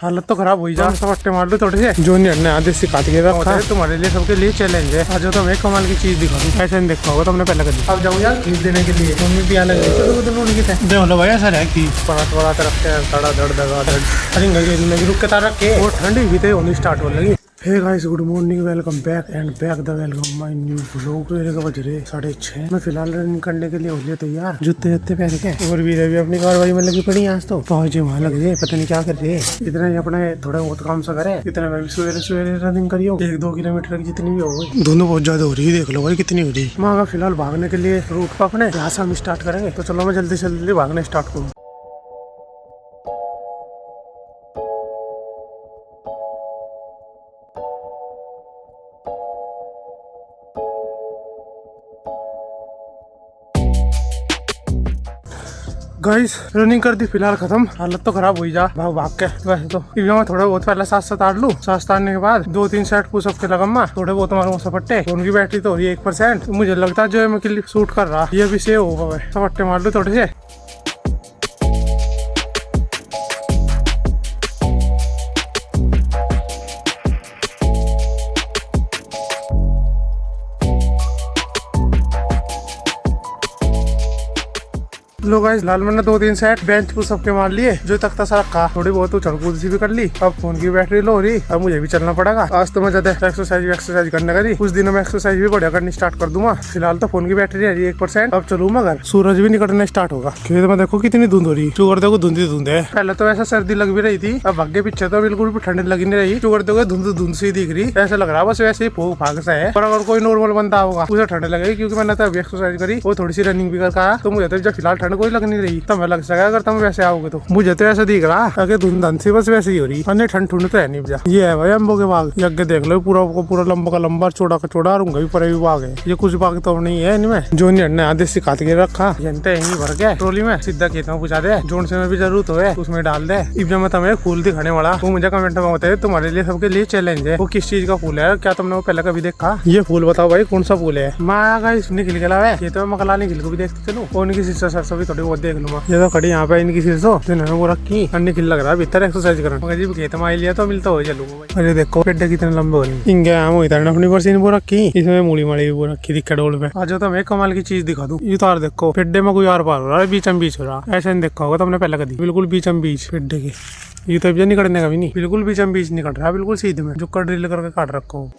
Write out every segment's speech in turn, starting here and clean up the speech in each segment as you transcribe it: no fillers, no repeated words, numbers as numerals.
हालत तो खराब हुई जा सपट्टे मार लो थोड़े से जूनियर ने आधे सिखा दिए था। तुम्हारे लिए सबके लिए चैलेंज है। आज तो मैं कमाल की चीज दिखा दूं, ऐसे नहीं देखा होगा तुमने पहले कभी। अब जाऊँ यार खींच देने के लिए, मम्मी भी अलग देखो भाई ऐसा है कि बड़ा रखते हैं तड़ा धड़ दगा धड़ अरे रुक के तार रखे वो ठंडी भी थे होनी स्टार्ट हो लगी। Hey guys good morning, welcome back and back the welcome my new vlog. मेरे का बज रहे 6:30। मैं फिलहाल रनिंग करने के लिए हो लिया तैयार, जूते जूते पहन के। और भी अपनी कार्रवाई में लगी पड़ी आज तो पहुंच वहाँ लग रही, पता नहीं क्या कर रही है। इतना ही अपने थोड़ा बहुत काम सा करे, इतना मैं भी सवेरे रनिंग करियो 1-2 किलोमीटर की जितनी भी हो गई। धुंध बहुत ज्यादा हो रही है, देख लो भाई कितनी हो रही। मैं फिलहाल भागने के लिए रूट पर अपने यहाँ से हम स्टार्ट करेंगे। तो चलो मैं जल्दी से जल्दी भागने स्टार्ट करूँ। गाइस रनिंग कर दी फिलहाल खत्म, हालत तो खराब हुई जा भाग के। वैसे तो मैं थोड़ा बहुत पहले सांस तार लूं, सांस तारने के बाद 2-3 सेट पुशअप के लगम्मा थोड़े बहुत मारूंगा सपट्टे। उनकी बैटरी तो हो रही है 1%। मुझे लगता है जो मैं क्लिप शूट कर रहा ये भी सेव होगा। सपट्टे मार लूं थोड़े से। लो गाइस लाल मैंने 2-3 सेट बेंच पुशअप के मार लिए, जो तख्ता सा रखा। थोड़ी बहुत उछल कूद सी भी कर ली। अब फोन की बैटरी लो हो रही, अब मुझे भी चलना पड़ेगा। आज तो मैं ज्यादा एक्सरसाइज करने का, कुछ दिनों में एक्सरसाइज भी बढ़िया करनी स्टार्ट कर दूंगा। फिलहाल तो फोन की बैटरी है 1%। अब चलूँ मगर सूरज भी निकलना स्टार्ट होगा। खेत में देखो कितनी धुंध हो रही, शुगर देखो धुंध है। पहले तो ऐसा सर्दी लग भी रही थी, अब आगे पीछे तो बिल्कुल भी ठंडी लगी नहीं रही। शुगर देखो धुंध सी दिख रही, ऐसा लग रहा बस वैसे ही फूक फाक सा है। और अगर कोई नॉर्मल बंदा होगा उसे ठंड लगेगी, क्योंकि मैंने तो अभी एक्सरसाइज करी और थोड़ी सी रनिंग भी कर, तो मुझे तो फिलहाल ठंड कोई लग नहीं रही। मैं लग सका अगर तुम वैसे आओगे तो। मुझे तो ऐसा दिख रहा अगर धुंधन सी बस वैसे ही हो रही, अन्य ठंड तो है नहीं। ये है भाई अम्बो के बाग, यज्ञ देख लो पूरा लंबा का लंबा, चौड़ा का चौड़ा, और भी पर भी बाग है। ये कुछ बाग तो नहीं है इनमें। जूनियर ने आधे सिखा के रखा, जनता यही भर के ट्रोली में सीधा खेतों में पहुंचा दे। जोन से में भी जरूरत हो उसमें डाल दे। इब मैं तुम्हें फूल दिखाने वाला, वो मुझे कमेंट में बताए तुम्हारे लिए सबके लिए चैलेंज है। वो किस चीज का फूल है, क्या तुमने वो पहले कभी देखा? ये फूल बताओ भाई कौन सा फूल है? माँ निकल गया है ये तो, मैं मकला निकल को भी देखते चलूं। और उनकी सिस्टर सरसों भी थोड़ी बहुत देख लूंगा। ये तो खड़ी यहाँ पे इनकी सिरसों जिन्होंने वो रखी, अन्य खिल लग रहा है भीतर एक्सरसाइज करना। मगर जी खेत में लिया तो मिलता हो चलूंगा। अरे देखो पेड्डे कितने लंबे हो रहे। इंगे आम हुई था अपनी बरसीन वो रखी, इसमें मूली माड़ी भी वो रखी दिक्कत डोल पे। आज तो मैं कमाल की चीज दिखा दूं। ये तार देखो पेड्डे में कोई आर पार हो रहा है, बीचम बीच हो रहा। ऐसा नहीं देखा होगा तुमने पहले कभी, बिल्कुल बीचम बीच पेड्डे के। ये तो अब निकलने का भी नहीं, बिल्कुल बीचम बीच निकल रहा है, बिल्कुल सीधे में जो कर ड्रिल करके काट रखो।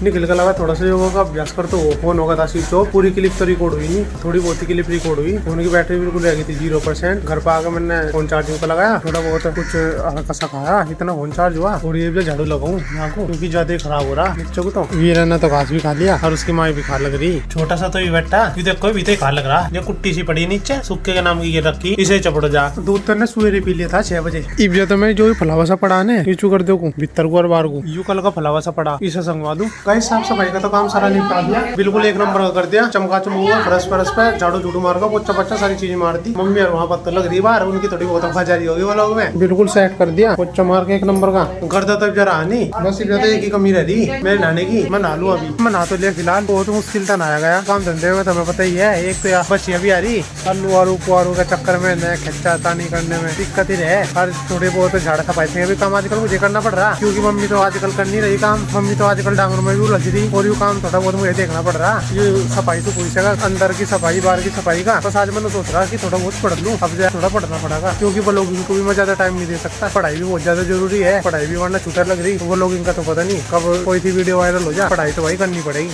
निकल के अलावा थोड़ा सा योगा का अभ्यास कर तो फोन होगा था तो पूरी क्लिप तो रिकॉर्ड हुई नहीं, थोड़ी बहुत ही क्लिप रिकॉर्ड हुई। फोन की बैटरी बिल्कुल रह गई थी 0%। घर पर आकर मैंने फोन चार्जिंग पर लगाया, थोड़ा बहुत कुछ हल्का सा खाया, इतना फोन चार्ज हुआ। और ये भी झाड़ू लगाऊं यहाँ को, क्योंकि ज्यादा खराब हो रहा नीचे को। तो वीर ने तो घास भी खा लिया और उसकी माँ भी खा लग रही। छोटा सा तो ये बैठा, ये देखो भी तो खा लग रहा। ये कुट्टी सी पड़ी नीचे सुक्के के नाम की ये रखी, इसे चपड़ जा। दूध तो सवेरे पी लिया था 6 बजे। इब तो मैं जो फलावा सा पड़ा है यू कर दो भीतर को और बाहर को, यू कल का फलावा सा पड़ा इसे संगवा दूं। कई साफ सफाई का तो काम सारा निपटा दिया, बिल्कुल 1 नंबर का कर दिया। चमका चमूगा फ्रश पे झाड़ू झूड़ू मार का पोछा पच्चा सारी चीज मार दी। मम्मी और वहाँ पत्थर लग रही बाहर, उनकी थोड़ी बहुत आवाजारी होगी वो लोग में। बिल्कुल सेट कर दिया पोछा मार के 1 नंबर का। गर्दा तब जरा नहीं, बस इधर एक ही कमी रह रही मेरे नहाने की। मैं नहा लूं अभी, मैं नहा तो लिया फिलहाल। बहुत मुश्किल था नहाया गया, काम धंधे में तुम्हें पता ही है। एक तो यहाँ बच्चियां भी आ रही, आलू आरू कुआरू के चक्कर में खच्चा तानी करने में दिक्कत ही रहे। हर थोड़े बहुत झाड़ सफाई भी काम आजकल मुझे करना पड़ रहा, क्योंकि मम्मी तो आजकल कर नहीं रही काम। मम्मी तो आजकल डांगर में भी उलझ रही, और यू काम थोड़ा बहुत मुझे देखना पड़ रहा। ये सफाई तो पूरी जगह, अंदर की सफाई बाहर की सफाई का। बस आज मैंने सोच रहा कि थोड़ा बहुत पढ़ लूं, अब थोड़ा पढ़ना पड़ेगा, क्योंकि वो लोग इनको भी मैं ज्यादा टाइम नहीं दे सकता। पढ़ाई भी बहुत ज्यादा जरूरी है, पढ़ाई भी वरना छूटर लग रही। वो लोग इनका तो पता नहीं कब कोई थी वीडियो वायरल हो जाए। पढ़ाई तो वही करनी पड़ेगी,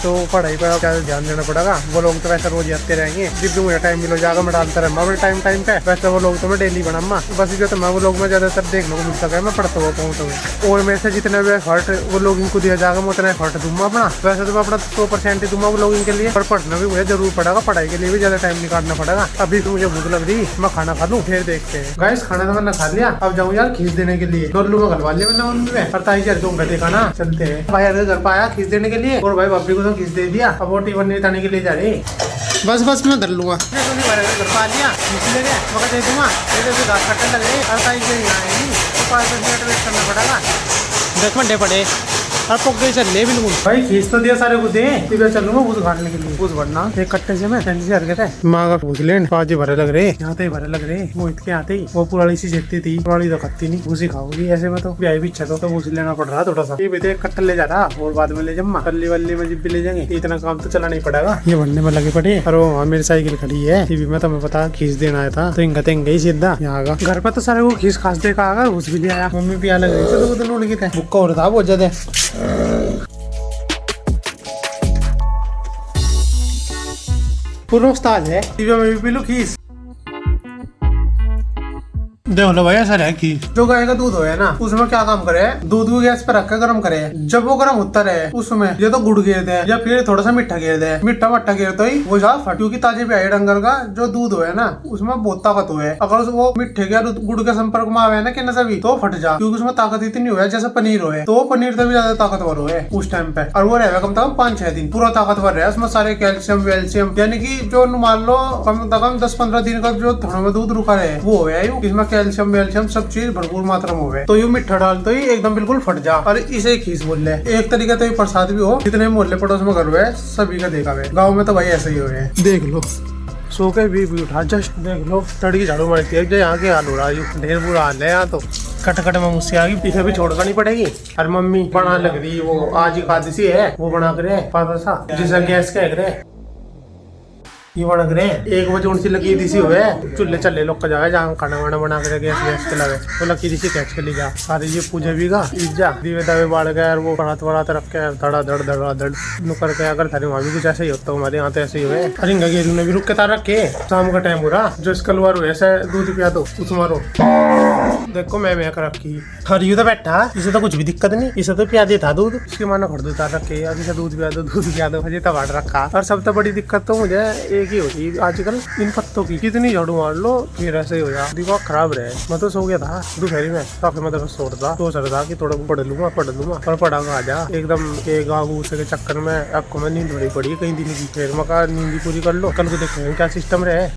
तो पढ़ाई पर ज्यादा ध्यान देना पड़ेगा। वो लोग तो वैसे रोज आते रहेंगे, जब भी मुझे टाइम मिल जाएगा मैं डालता रहूँगा अपने टाइम पे। वैसे वो लोग तो मैं डेली बनाऊंगा, बस जो तो मैं वो लोग में ज्यादातर देखने को मिल सका मैं पढ़ता हुआ कहूँ तो। और मेरे से जितने भी एफर्ट वो लोग इनको दिया जाएगा मैं उतना एफर्ट दूंगा अपना। वैसे तो मैं अपना 100% ही दूंगा वो लोग इनके लिए, पर पढ़ना भी मुझे जरूर पड़ेगा। पढ़ाई के लिए भी ज्यादा टाइम निकालना पड़ेगा। अभी तो मुझे भूख लग रही, मैं खाना खा लूँ फिर देखते हैं। गाइस खाना तो मैंने खा लिया, अब जाऊँ यार खींच देने के लिए। डोलू में गलवा लिया मैंने मम्मी में, 48 घंटे देखा ना। चलते हैं भाई घर पर आया खींच देने के लिए, और भाई भाभी को तो खींच दे दिया। बोटी बनने ताने के लिए जा रही, बस मैं कर लूंगा। घर पा लिया ले गए, मगर दे दूंगा। घास कटने लग रही, 48 मिनट वेट करना पड़ेगा। 10 घंटे पड़े और पक चल ले बिल्कुल भाई खींच तो दिया सारे को दे चलूंगा भूस घाटने के लिए भूस भरना एक कट्टे से मैं ठंडी से हरकत है माँ का भूस लेन पाजी भरे लग रहे यहाँ तो भरे लग रहे वो इतके आते ही वो पुरानी सी झेकती थी पुरानी तो खत्ती नहीं भूसी खाओगी ऐसे में तो ब्याह भी इच्छा तो भूस लेना पड़ रहा थोड़ा सा ये बेटे कट्टा ले जा रहा और बाद में ले जम्मा कल्ली वल्ली में जिब भी ले जाएंगे इतना काम तो चला नहीं पड़ेगा ये बनने में लगे पड़े और वो मेरी साइकिल खड़ी है ये भी मैं तुम्हें पता खींच देना आया था तो इनका तेंगे ही सीधा यहाँ का घर पे तो सारे वो खींच खास देखा आगा भूस भी ले आया मम्मी भी अलग रही तो दोनों लगी थे बुक्का हो रहा था बहुत ज्यादा पूरा उस्ताद है टीवी में भी पी लो खीस देखो लो भाई ऐसा है कि जो गाय का दूध है ना उसमें क्या काम करे दूध को गैस पे रख कर गर्म करे जब वो गर्म होता रहे उसमें ये तो गुड़ घेर दे या फिर थोड़ा सा मीठा घेर दे मीठा मट्ठा घेर तो ही वो जा फट क्योंकि ताजे प्याजे डंगर का जो दूध है ना उसमें बहुत ताकत है अगर वो मीठे के गुड़ के संपर्क में आवे ना कि न सभी तो फट जा क्योंकि उसमें ताकत इतनी है जैसे पनीर है तो पनीर से भी ज्यादा ताकतवर है उस टाइम पे और वो रहेगा कम से कम 5-6 दिन पूरा ताकतवर है उसमें सारे कैल्शियम वेल्शियम यानी कि जो मान लो कम से कम 10-15 दिन का जो थोड़ा में दूध रुका रहे वो है इसमें कैल्शियम वेल्शियम सब चीज भरपूर मात्रा में हो तो यू मिठा डाल तो ही एकदम बिल्कुल फट जा और इसे खीस बोल ले एक तरीके तो प्रसाद भी हो जितने मोहल्ले पड़ोस में घर हुए सभी का देखा हुआ गाँव में तो भाई ऐसे ही हो रहे देख लो सो के भी उठा जस्ट देख लो तड़की झाड़ू मारती है यहाँ के हाल हो रहा है ढेर बुरा हाल है यहाँ तो कट कट में मुझसे आ गई पीछे भी छोड़ नहीं पड़ेगी और मम्मी बना लग रही वो आज ही एकादशी है वो बना करे पाता सा जिसे गैस कह करे ये बना करे 1 बजे उनसे लगी दी सी हुए चूल्हे चले लोग का जाएगा जहाँ खाना वाना बना कर गैस के लगे तो लकी दी सी कैच के लिए जा सारे ये पूजा भी का ईजा दीवे दावे बाढ़ गए वो पढ़ात वढ़ात रख के धड़ा धड़ नुकर के अगर थारे वहाँ भी कुछ ऐसा ही होता हमारे यहाँ तो ऐसे ही हुए अरे गेरू ने भी रुक के तार रखे शाम का टाइम हो रहा जो इसका लुआर हुआ ऐसा दूध पिया दो उस मारो देखो मैं कर रखी हरी तो बैठा इसे तो कुछ भी दिक्कत नहीं इसे तो पिया देता दूध इसके मानो खड़ दो तार रखे अब इसे दूध पिया दो हजे तो बांट रखा और सबसे बड़ी दिक्कत तो मुझे एक ही होती आजकल इन पत्तों की कितनी झाड़ू मार लो फिर ऐसे ही हो जा दिमाग खराब रहे मैं तो सो गया था दोपहरी में काफी मतलब सो रहा था कि थोड़ा पढ़ लूंगा और पढ़ा आ जा एकदम एक आगू के चक्कर में आपको मैं नींद बड़ी पड़ी कई दिन की फिर मका नींद पूरी कर लो कल को देखेंगे क्या सिस्टम रहे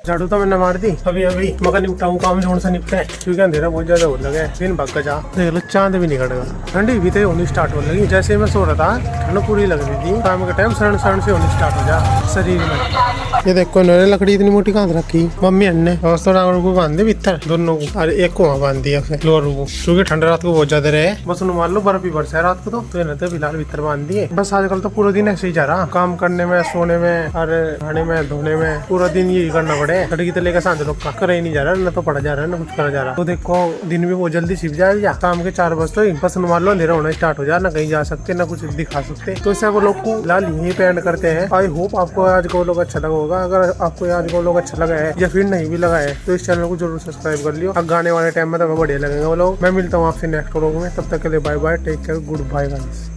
झाड़ू तो मैंने मार दी अभी मगर निपटाऊ काम जोन से निपटे है क्योंकि अंधेरा बहुत ज्यादा हो लगे दिन भाग जा देख लो चांद भी निकल गया ठंडी भी तो होनी स्टार्ट हो लगी जैसे मैं सो रहा था ठंड पूरी लग रही थी शाम के टाइम शरण से होनी स्टार्ट हो जा शरीर में ये देखो इन्होंने लकड़ी इतनी मोटी कहाँ रखी मम्मी ने और तो डांगरों को बांध दे भीतर दोनों को और एक को वहाँ बांध दिया लोअर को क्योंकि ठंड रात को बहुत ज्यादा रहे बस उन्हें मान लो बर्फ ही बरसा है रात को तो इन्हें तो फिलहाल भीतर बांध दिए बस आजकल तो पूरा दिन ऐसे ही जा रहा काम करने में सोने में और खाने में धोने में पूरा दिन यही करना पड़े लड़की तो लेकर सांझ लोग कर ही नहीं जा रहा न तो पढ़ा जा रहा है न कुछ करा जा रहा तो देखो दिन भी बहुत जल्दी छिप जाएगा शाम के 4 बजे तो बस मान लो अंधेरा होना स्टार्ट हो जाए ना कहीं जा सकते न कुछ दिखा सकते तो इससे वो लोग को फिलहाल यही पे एंड करते हैं आई होप आपको आज को लोग अच्छा लगा होगा अगर आपको आज को लोग अच्छा लगा है या फिर नहीं भी लगा है तो इस चैनल को जरूर सब्सक्राइब कर लियो अब गाने वाले टाइम में तो बढ़िया लगेंगे वो लोग मैं मिलता हूँ आपसे नेक्स्ट व्लॉग में तब तक के लिए bye bye take care good bye guys.